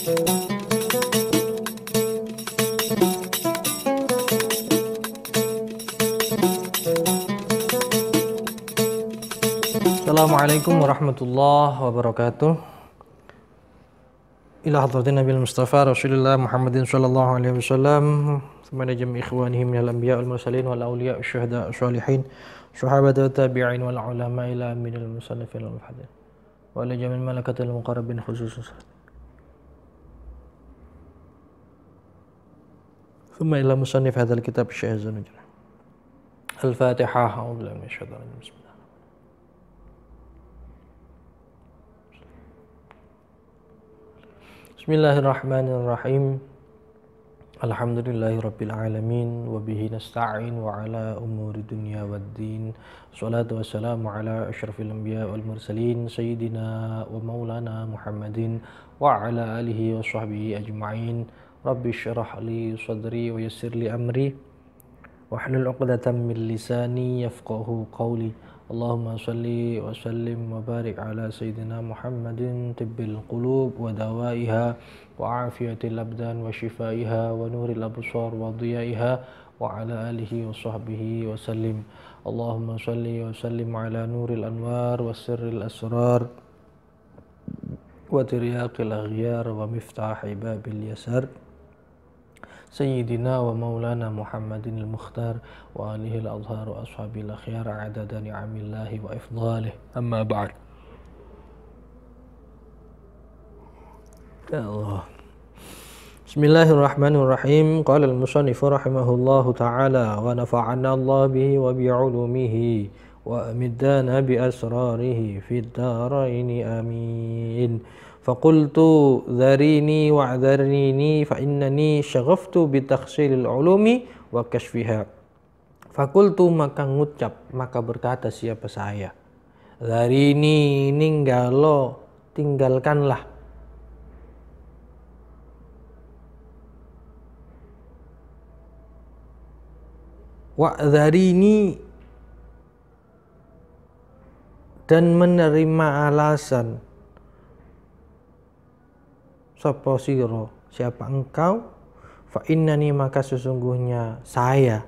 Assalamualaikum warahmatullahi wabarakatuh. Ila hadratin Nabil Mustafa Rasulullah Muhammadin sallallahu alaihi wasallam, thumma jami' ikhwanihim minal anbiya wal mursalin wal awliya wasyuhada wassalihin, sahabat wa tabi'in wal ulama ila minal musannifin wal muhaddithin wa ila jami'il malakatil muqarrabin khususan. Thumma ila musannif hadzal kitab Syekh Zanujah. Al-Fatihah. A'udzu billahi minasy syaithanir rajim. Bismillahirrahmanirrahim. Alhamdulillahirabbil alamin wa bihi nasta'in wa ala umuri dunya waddin. Shalatu wassalamu ala asyrafil anbiya wal mursalin sayyidina wa maulana Muhammadin wa ala alihi wa sahbihi ajma'in. Rabbi shrah li sadri wa yassir li amri wahlul 'uqdatam min lisani yafqahu qawli. Allahumma salli wa sallim wa barik ala sayyidina Muhammadin tibbil qulub wa dawaiha wa afiyatil abdan wa shifaiha wa nuril absar wa diyaiha wa ala alihi wa sahbihi wa sallim. Allahumma salli wa sallim ala nuril anwar wa sirril asrar wa tiryaqil aghyar wa miftahi babil yasar Sayyidina wa maulana Muhammadin al-Mukhtar wa alihi al-azhar wa ashabil akhyar adada ni'amillahi wa ifdalih, amma ba'd. Ya Allah. Bismillahirrahmanirrahim. Qala al-musannifu rahimahullahu ta'ala wa nafa'ana Allah bihi wa bi'ulumihi wa amiddana bi asrarihi fid daraini amin. Faqultu dharini wa'dharnini fa innani syaghaftu bi takhsilil ulumi wa kashfiha. Fakultu maka ngucap, maka berkata siapa saya, dharini ninggalo, tinggalkanlah. Wa'dharini, dan menerima alasan. Sapa sira, siapa engkau? Fa innani, maka sesungguhnya saya,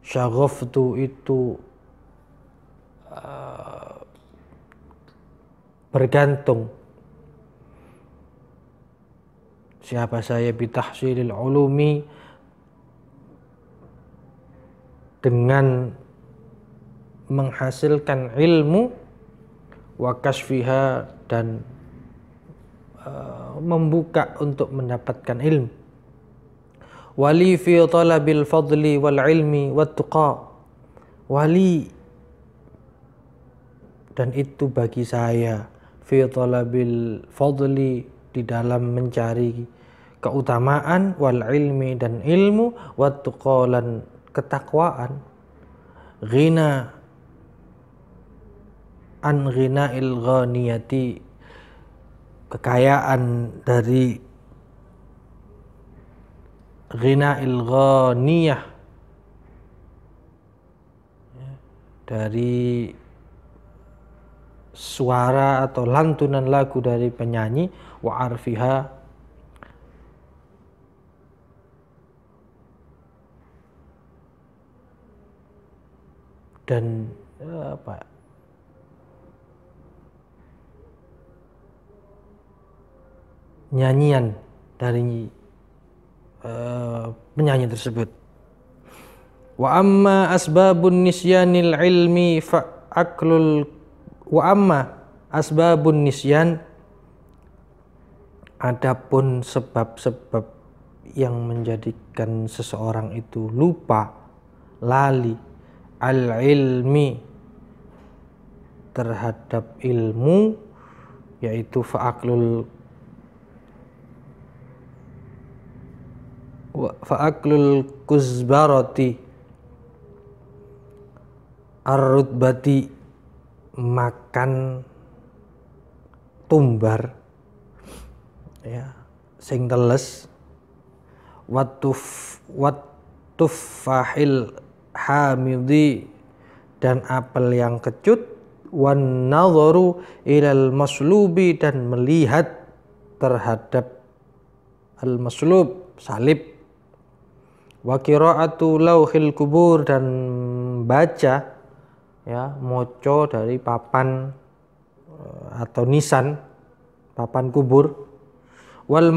syaghaftu itu bergantung. Siapa saya? Bitahsilil ulumi, dengan menghasilkan ilmu, wa kasfiha, dan membuka untuk mendapatkan ilmu. Wali fi talabil fadli wal ilmi wat tuqa. Wali, dan itu bagi saya, fi talabil fadli, di dalam mencari keutamaan, wal ilmi, dan ilmu, wat tuqa, dan ketakwaan. Ghina an ghina'il ghaniyati, kekayaan dari ghina'il ghaniyah, dari suara atau lantunan lagu dari penyanyi, wa arfiha, dan nyanyian dari penyanyi tersebut. Wa amma asbabun nisyanil ilmi fa aklul, wa amma asbabun nisyan, adapun sebab-sebab yang menjadikan seseorang itu lupa, lali, al ilmi, terhadap ilmu, yaitu fa'aklul kuzbarati ar-rutbati, makan tumbar ya sing teles, wattufahil hamidi, dan apel yang kecut, wan nadharu ilal maslubi, dan melihat terhadap al-maslub, salib. Wa qira'atu lauhil kubur, dan baca ya moco dari papan atau nisan papan kubur. Wal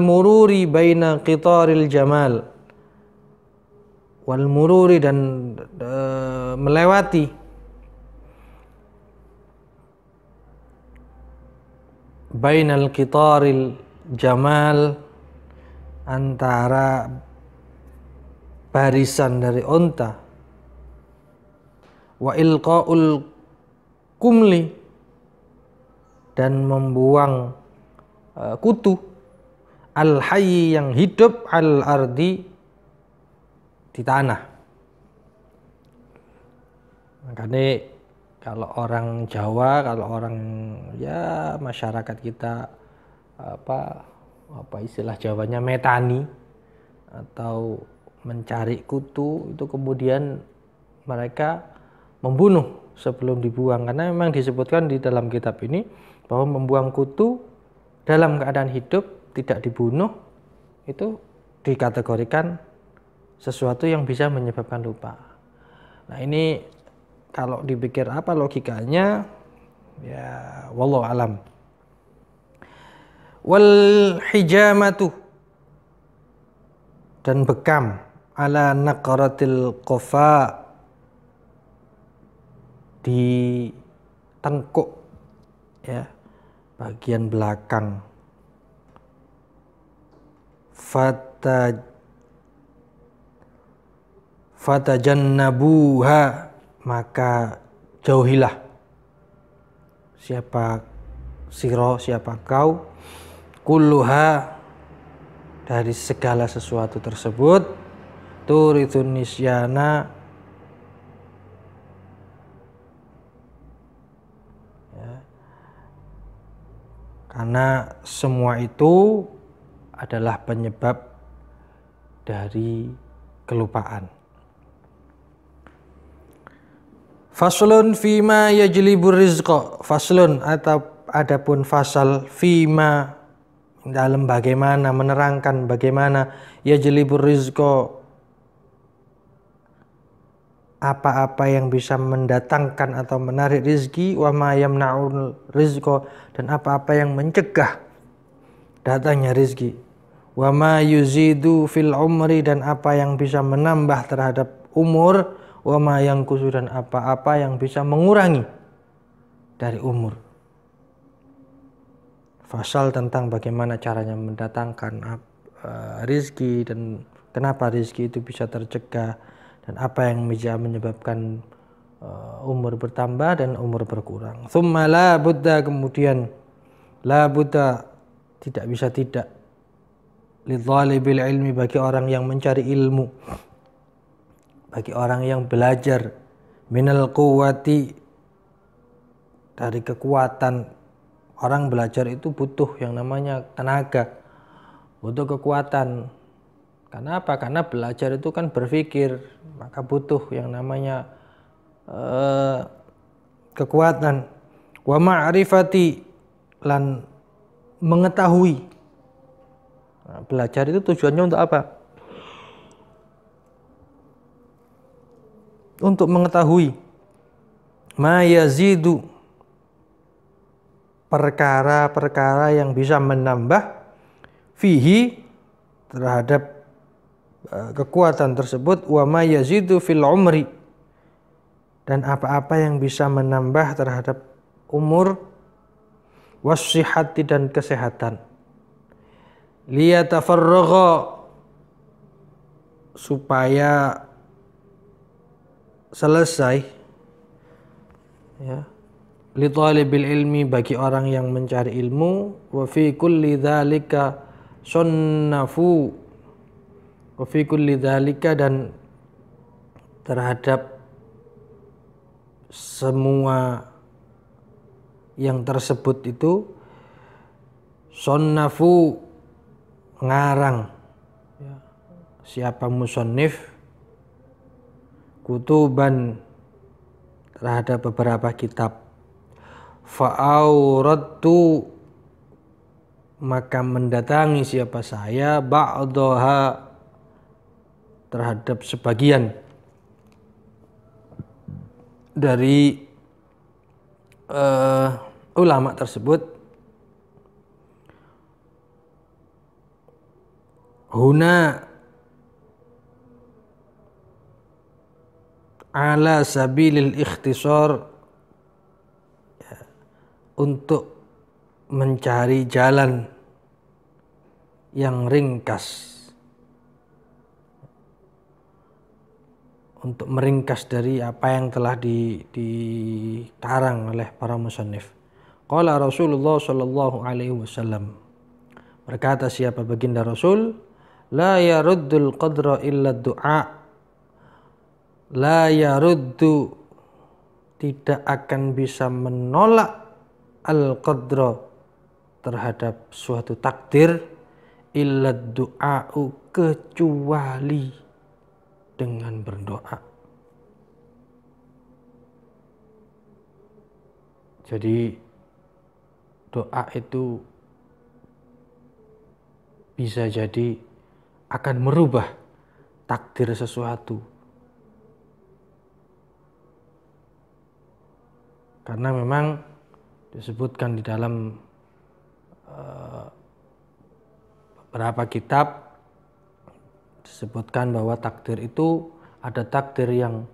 mururi baina qitaril jamal, wal mururi, dan melewati bainal qitaril jamal, antara barisan dari unta. Wa ilqaul kumli, dan membuang kutu al hayy, yang hidup, al ardi, di tanah. Makanya kalau orang Jawa, kalau orang ya masyarakat kita apa istilah Jawanya, metani atau mencari kutu, itu kemudian mereka membunuh sebelum dibuang, karena memang disebutkan di dalam kitab ini bahwa membuang kutu dalam keadaan hidup tidak dibunuh itu dikategorikan sesuatu yang bisa menyebabkan lupa. Nah ini kalau dipikir apa logikanya, ya wallahu alam. Wal hijamatu, dan bekam, ala naqaratil qafa, di tengkuk ya bagian belakang. Fatajannabuha, maka jauhilah. Siapa kau, kulluha, dari segala sesuatu tersebut, turithun nisyana, ya, karena semua itu adalah penyebab dari kelupaan. Faslun fima yajlibur rizqa, faslun atau adapun fasal, fima dalam bagaimana, menerangkan bagaimana yajlibur rizqa, apa-apa yang bisa mendatangkan atau menarik rizki, wa ma yamna'ul rizqa, dan apa-apa yang mencegah datangnya rizki, wa ma yuzidu fil umri, dan apa yang bisa menambah terhadap umur, wa ma yanqusu, dan apa-apa yang bisa mengurangi dari umur. Fasal tentang bagaimana caranya mendatangkan rizki, dan kenapa rizki itu bisa tercegah, dan apa yang bisa menyebabkan umur bertambah dan umur berkurang. Tsumma la budda, kemudian la budda, tidak bisa tidak, lidzalibil ilmi, bagi orang yang mencari ilmu, bagi orang yang belajar, minal quwwati, dari kekuatan. Orang belajar itu butuh yang namanya tenaga, butuh kekuatan. Karena apa? Karena belajar itu kan berpikir, maka butuh yang namanya kekuatan. Wa ma'rifati, lan mengetahui. Nah, belajar itu tujuannya untuk apa? Untuk mengetahui ma yazidu, perkara-perkara yang bisa menambah, fihi, terhadap kekuatan tersebut, wa ma yazidu fil umri, dan apa-apa yang bisa menambah terhadap umur, wassihati, dan kesehatan, liyatafarragha, supaya selesai, ya, li talibil ilmi, bagi orang yang mencari ilmu, wa fi kulli dzalika sunnafu, wa fi kulli dzalika, dan terhadap semua yang tersebut itu, sunnafu, ngarang, ya, siapa musannif, kutuban, terhadap beberapa kitab, fa'auradtu, maka mendatangi siapa saya ba'daha terhadap sebagian dari ulama tersebut. Huna ala sabilil ikhtisar, untuk mencari jalan yang ringkas, untuk meringkas dari apa yang telah dikarang oleh para musannif. Qala Rasulullah sallallahu alaihi wasallam, berkata siapa baginda Rasul, la yaruddul qadra illa du'a, la yaruddu, tidak akan bisa menolak al-qadra, terhadap suatu takdir, illa du'a'u, kecuali dengan berdoa. Jadi doa itu bisa jadi akan merubah takdir sesuatu. Karena memang disebutkan di dalam beberapa kitab, disebutkan bahwa takdir itu ada takdir yang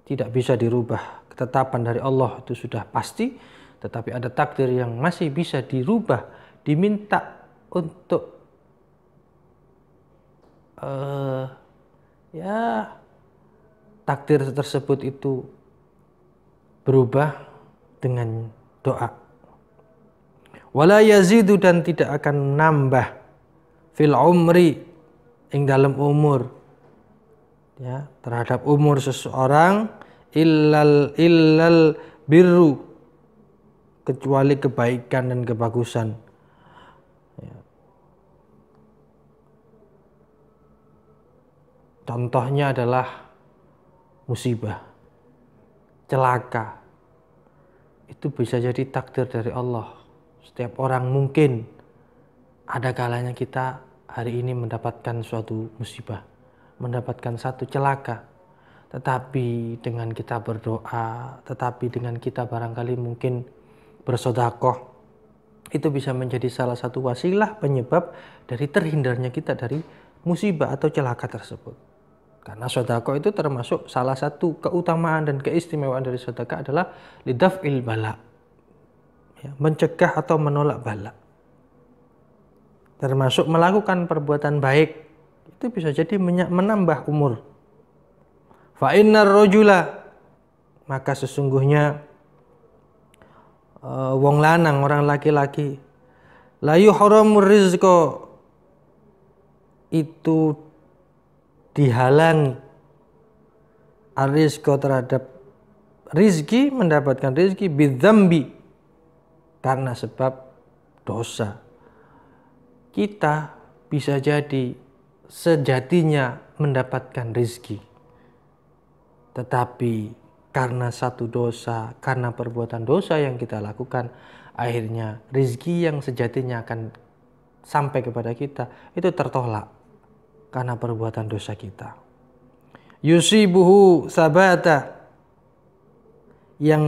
tidak bisa dirubah. Ketetapan dari Allah itu sudah pasti, tetapi ada takdir yang masih bisa dirubah, diminta untuk takdir tersebut itu berubah dengan doa. Wala yazidu, dan tidak akan menambah, fil umri, ing dalam umur, ya, terhadap umur seseorang, illal birru, kecuali kebaikan dan kebagusan. Ya. Contohnya adalah musibah, celaka. Itu bisa jadi takdir dari Allah. Setiap orang mungkin ada kalanya kita hari ini mendapatkan suatu musibah, mendapatkan satu celaka. Tetapi dengan kita berdoa, tetapi dengan kita barangkali mungkin bersedekah, itu bisa menjadi salah satu wasilah penyebab dari terhindarnya kita dari musibah atau celaka tersebut. Karena sedekah itu termasuk salah satu keutamaan dan keistimewaan dari sedekah adalah lidaf'il bala, ya, mencegah atau menolak bala. Termasuk melakukan perbuatan baik, itu bisa jadi menambah umur. Fa innar rajula, maka sesungguhnya wong lanang, orang laki-laki, la yuhramur rizqa, itu dihalangi ar-rizqa, terhadap rizki, mendapatkan rizki, bidzambi, karena sebab dosa. Kita bisa jadi sejatinya mendapatkan rizki, tetapi karena satu dosa, karena perbuatan dosa yang kita lakukan, akhirnya rizki yang sejatinya akan sampai kepada kita itu tertolak karena perbuatan dosa kita. Yusibuhu sabata, yang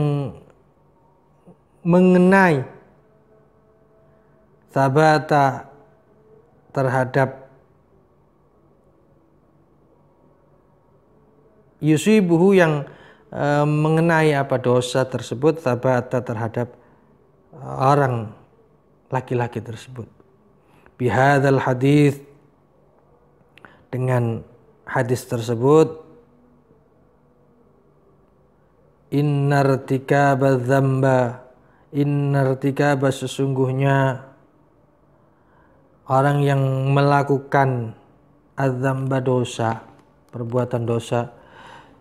mengenai sabata terhadap, yusibuhu yang mengenai apa dosa tersebut, sabata terhadap orang laki-laki tersebut. Bihadzal hadis, dengan hadis tersebut, innartikaba dzamba, innartikaba, sesungguhnya orang yang melakukan adzamba, dosa, perbuatan dosa,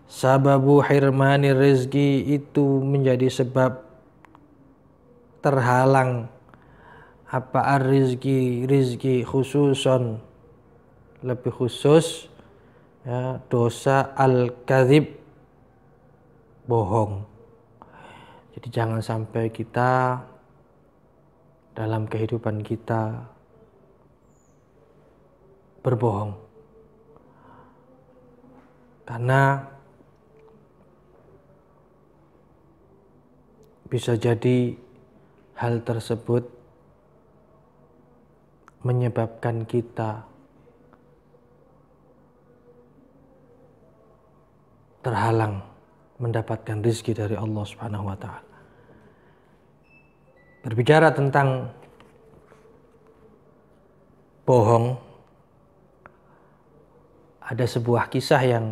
sababu hirmani rizki, itu menjadi sebab terhalang apa ar-rizki, rizki, khususon, lebih khusus, ya, dosa al-kadzib, bohong. Jadi jangan sampai kita dalam kehidupan kita berbohong. Karena bisa jadi hal tersebut menyebabkan kita terhalang mendapatkan rezeki dari Allah Subhanahu wa taala. Berbicara tentang bohong, ada sebuah kisah yang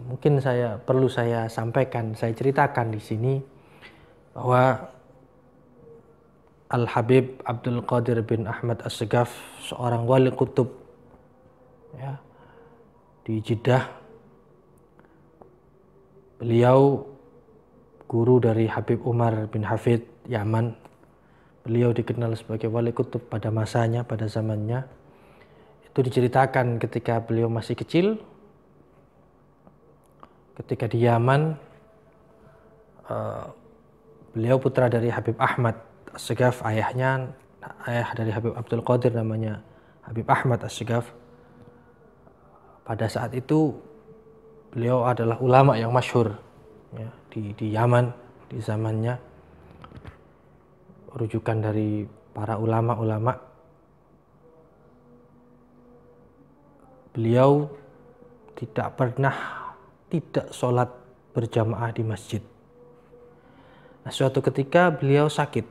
mungkin perlu saya sampaikan, saya ceritakan di sini, bahwa Al-Habib Abdul Qadir bin Ahmad As-Segaf, seorang wali kutub ya, di Jeddah. Beliau guru dari Habib Umar bin Hafid Yaman. Beliau dikenal sebagai wali kutub pada masanya, pada zamannya. Itu diceritakan ketika beliau masih kecil, ketika di Yaman, beliau putra dari Habib Ahmad As-Segaf, ayah dari Habib Abdul Qadir namanya Habib Ahmad As-Segaf. Pada saat itu beliau adalah ulama yang masyhur ya, di Yaman di zamannya, rujukan dari para ulama-ulama. Beliau tidak pernah tidak sholat berjamaah di masjid. Nah, suatu ketika beliau sakit,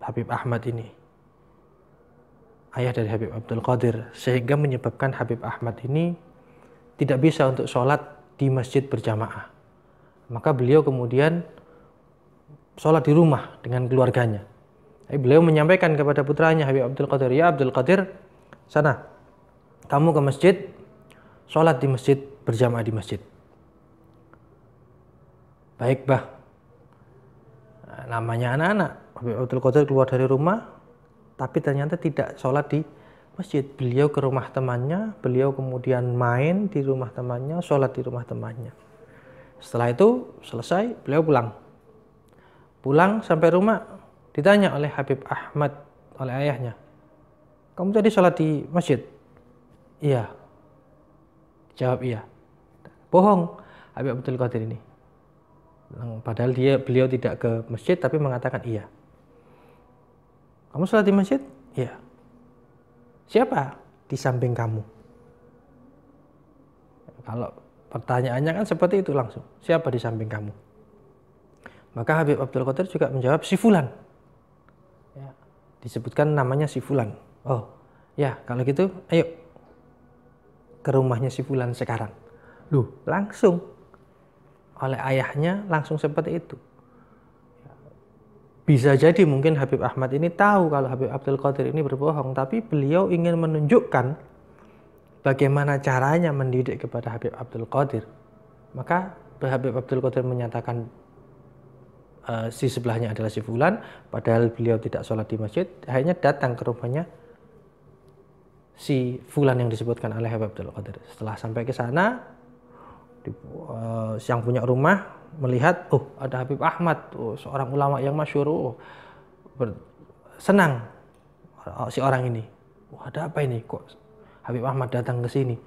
Habib Ahmad ini, ayah dari Habib Abdul Qadir, sehingga menyebabkan Habib Ahmad ini tidak bisa untuk sholat di masjid berjamaah. Maka beliau kemudian sholat di rumah dengan keluarganya. Beliau menyampaikan kepada putranya Habib Abdul Qadir, "Ya Abdul Qadir, sana kamu ke masjid, sholat di masjid, berjamaah di masjid." "Baik, Bah." Namanya anak-anak, Habib Abdul Qadir keluar dari rumah, tapi ternyata tidak sholat di masjid. Beliau ke rumah temannya, beliau kemudian main di rumah temannya, sholat di rumah temannya. Setelah itu selesai, beliau pulang. Pulang sampai rumah, ditanya oleh Habib Ahmad, oleh ayahnya, "Kamu tadi sholat di masjid?" "Iya." Jawab iya. Bohong Habib Abdul Qadir ini. Padahal beliau tidak ke masjid, tapi mengatakan iya. "Kamu sholat di masjid?" "Iya." "Siapa di samping kamu?" Kalau pertanyaannya kan seperti itu langsung, siapa di samping kamu? Maka Habib Abdul Qadir juga menjawab, "Si Fulan." Ya, disebutkan namanya si Fulan. "Oh ya, kalau gitu ayo ke rumahnya si Fulan sekarang." Loh, langsung oleh ayahnya langsung seperti itu. Bisa jadi mungkin Habib Ahmad ini tahu kalau Habib Abdul Qadir ini berbohong, tapi beliau ingin menunjukkan bagaimana caranya mendidik kepada Habib Abdul Qadir. Maka Habib Abdul Qadir menyatakan si sebelahnya adalah si Fulan, padahal beliau tidak sholat di masjid. Akhirnya datang ke rumahnya si Fulan yang disebutkan oleh Habib Abdul Qadir. Setelah sampai ke sana, yang punya rumah melihat, oh ada Habib Ahmad, seorang ulama yang masyhur, senang si orang ini. Wah, ada apa ini? Kok Habib Ahmad datang ke sini?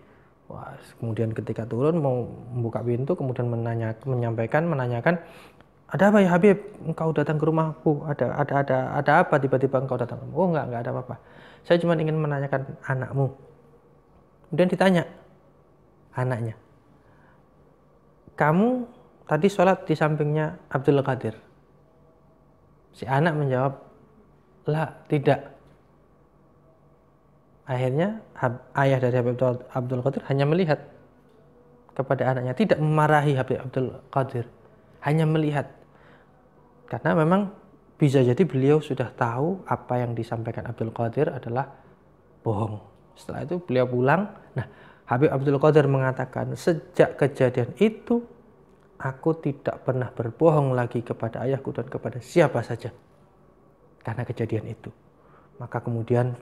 Wah, kemudian ketika turun mau membuka pintu, kemudian menanyakan, "Ada apa ya Habib? Engkau datang ke rumahku. Ada apa tiba-tiba engkau datang?" "Oh enggak ada apa-apa. Saya cuma ingin menanyakan anakmu." Kemudian ditanya anaknya, "Kamu tadi sholat di sampingnya Abdul Qadir?" Si anak menjawab, "Lah, tidak." Akhirnya ayah dari Habib Abdul Qadir hanya melihat kepada anaknya, tidak memarahi Habib Abdul Qadir, hanya melihat. Karena memang bisa jadi beliau sudah tahu apa yang disampaikan Abdul Qadir adalah bohong. Setelah itu beliau pulang. Nah, Habib Abdul Qadir mengatakan, "Sejak kejadian itu, aku tidak pernah berbohong lagi kepada ayahku dan kepada siapa saja karena kejadian itu." Maka kemudian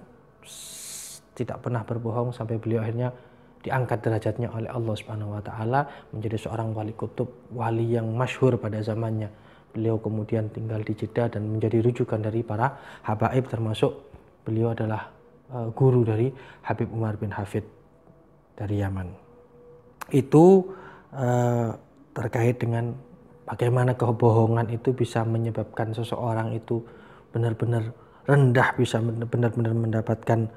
tidak pernah berbohong sampai beliau akhirnya diangkat derajatnya oleh Allah Subhanahu wa taala menjadi seorang wali kutub, wali yang masyhur pada zamannya. beliau kemudian tinggal di Jeddah dan menjadi rujukan dari para habaib, termasuk beliau adalah guru dari Habib Umar bin Hafid dari Yaman. Itu terkait dengan bagaimana kebohongan itu bisa menyebabkan seseorang itu benar-benar rendah, bisa benar-benar mendapatkan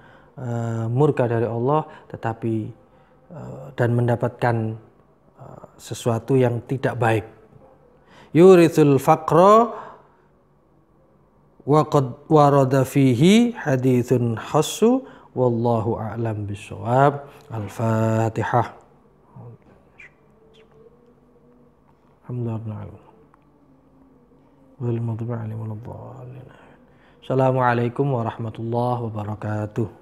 murka dari Allah, tetapi dan mendapatkan sesuatu yang tidak baik. Yurithul faqra wa qad warada fihi haditsun hassu wallahu a'lam bissawab. Al-Fatihah. Alhamdulillah. Assalamualaikum warahmatullahi wabarakatuh.